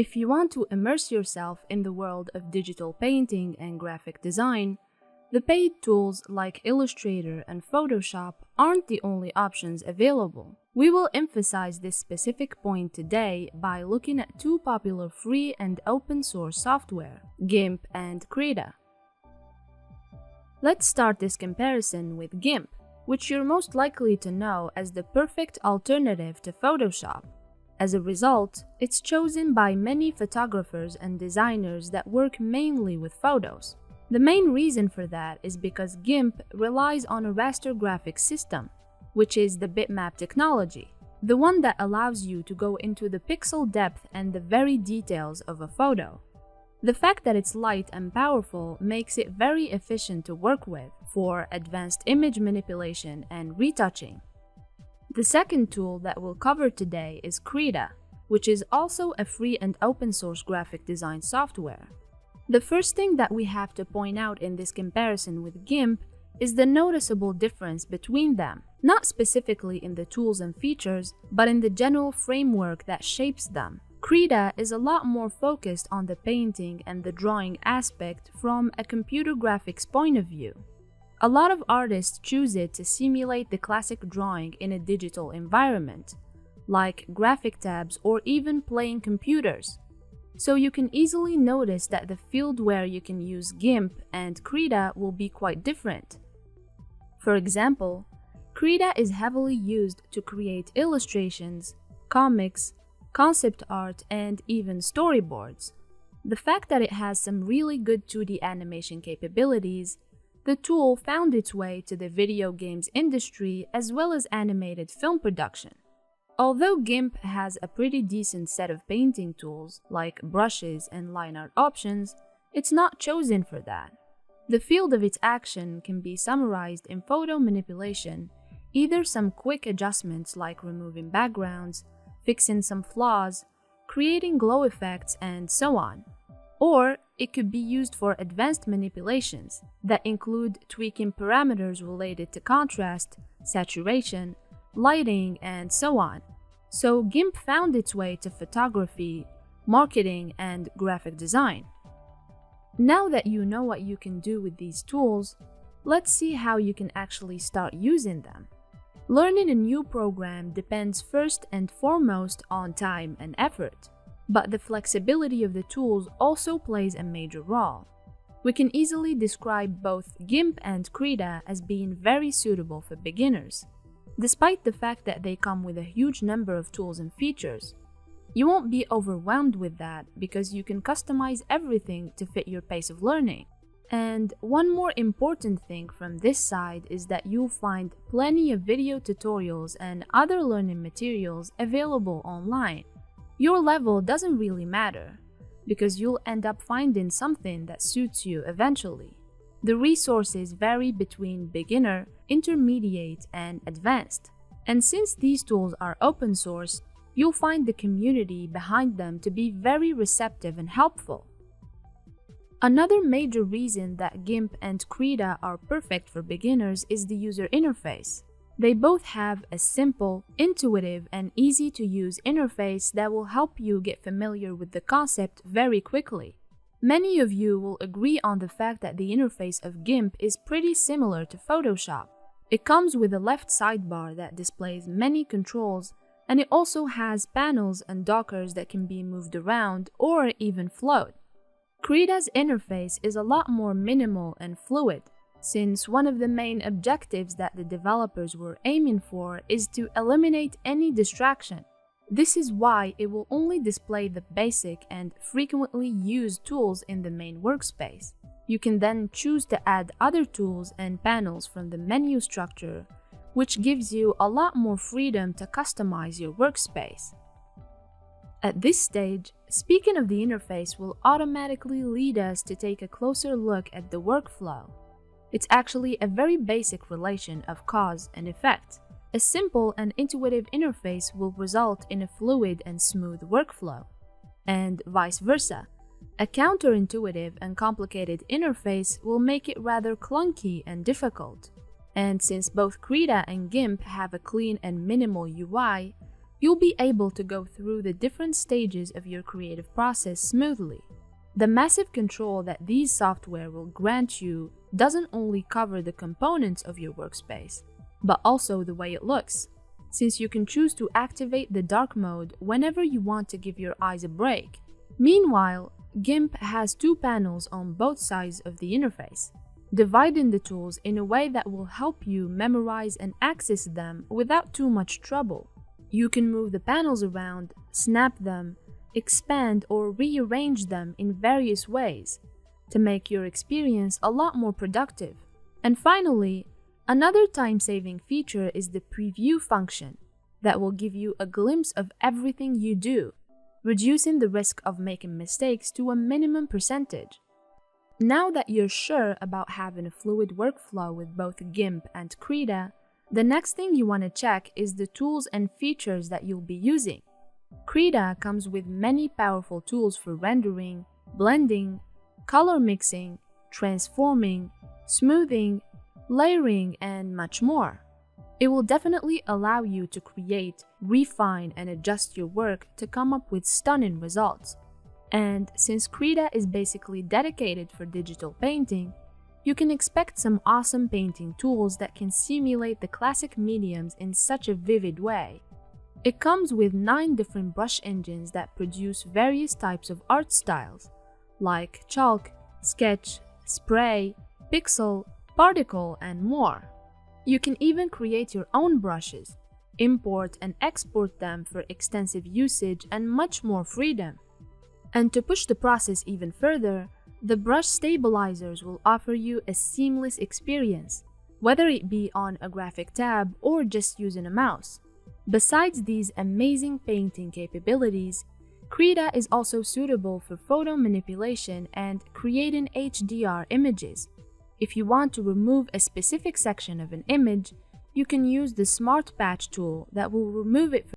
If you want to immerse yourself in the world of digital painting and graphic design, the paid tools like Illustrator and Photoshop aren't the only options available. We will emphasize this specific point today by looking at two popular free and open source software, GIMP and Krita. Let's start this comparison with GIMP, which you're most likely to know as the perfect alternative to Photoshop. As a result, it's chosen by many photographers and designers that work mainly with photos. The main reason for that is because GIMP relies on a raster graphics system, which is the bitmap technology, the one that allows you to go into the pixel depth and the very details of a photo. The fact that it's light and powerful makes it very efficient to work with for advanced image manipulation and retouching. The second tool that we'll cover today is Krita, which is also a free and open source graphic design software. The first thing that we have to point out in this comparison with GIMP is the noticeable difference between them, not specifically in the tools and features, but in the general framework that shapes them. Krita is a lot more focused on the painting and the drawing aspect from a computer graphics point of view. A lot of artists choose it to simulate the classic drawing in a digital environment, like graphic tabs or even playing computers. So you can easily notice that the field where you can use GIMP and Krita will be quite different. For example, Krita is heavily used to create illustrations, comics, concept art, and even storyboards. The fact that it has some really good 2D animation capabilities, the tool found its way to the video games industry as well as animated film production. Although GIMP has a pretty decent set of painting tools like brushes and line art options, it's not chosen for that. The field of its action can be summarized in photo manipulation, either some quick adjustments like removing backgrounds, fixing some flaws, creating glow effects, and so on. Or it could be used for advanced manipulations that include tweaking parameters related to contrast, saturation, lighting, and so on. So GIMP found its way to photography, marketing, and graphic design. Now that you know what you can do with these tools, let's see how you can actually start using them. Learning a new program depends first and foremost on time and effort, but the flexibility of the tools also plays a major role. We can easily describe both GIMP and Krita as being very suitable for beginners. Despite the fact that they come with a huge number of tools and features, you won't be overwhelmed with that because you can customize everything to fit your pace of learning. And one more important thing from this side is that you'll find plenty of video tutorials and other learning materials available online. Your level doesn't really matter because you'll end up finding something that suits you eventually. The resources vary between beginner, intermediate, and advanced. And since these tools are open source, you'll find the community behind them to be very receptive and helpful. Another major reason that GIMP and Krita are perfect for beginners is the user interface. They both have a simple, intuitive, and easy-to-use interface that will help you get familiar with the concept very quickly. Many of you will agree on the fact that the interface of GIMP is pretty similar to Photoshop. It comes with a left sidebar that displays many controls, and it also has panels and dockers that can be moved around or even float. Krita's interface is a lot more minimal and fluid, since one of the main objectives that the developers were aiming for is to eliminate any distraction. This is why it will only display the basic and frequently used tools in the main workspace. You can then choose to add other tools and panels from the menu structure, which gives you a lot more freedom to customize your workspace. At this stage, speaking of the interface will automatically lead us to take a closer look at the workflow. It's actually a very basic relation of cause and effect. A simple and intuitive interface will result in a fluid and smooth workflow, and vice versa. A counterintuitive and complicated interface will make it rather clunky and difficult. And since both Krita and GIMP have a clean and minimal UI, you'll be able to go through the different stages of your creative process smoothly. The massive control that these software will grant you doesn't only cover the components of your workspace, but also the way it looks, since you can choose to activate the dark mode whenever you want to give your eyes a break. Meanwhile, GIMP has two panels on both sides of the interface, dividing the tools in a way that will help you memorize and access them without too much trouble. You can move the panels around, snap them, expand or rearrange them in various ways to make your experience a lot more productive. And finally, another time-saving feature is the preview function that will give you a glimpse of everything you do, reducing the risk of making mistakes to a minimum percentage. Now that you're sure about having a fluid workflow with both GIMP and Krita, the next thing you want to check is the tools and features that you'll be using. Krita comes with many powerful tools for rendering, blending, color mixing, transforming, smoothing, layering, and much more. It will definitely allow you to create, refine, and adjust your work to come up with stunning results. And since Krita is basically dedicated for digital painting, you can expect some awesome painting tools that can simulate the classic mediums in such a vivid way. It comes with 9 different brush engines that produce various types of art styles, like chalk, sketch, spray, pixel, particle, and more. You can even create your own brushes, import and export them for extensive usage and much more freedom. And to push the process even further, the brush stabilizers will offer you a seamless experience, whether it be on a graphic tab or just using a mouse. Besides these amazing painting capabilities, Krita is also suitable for photo manipulation and creating HDR images. If you want to remove a specific section of an image, you can use the Smart Patch tool that will remove it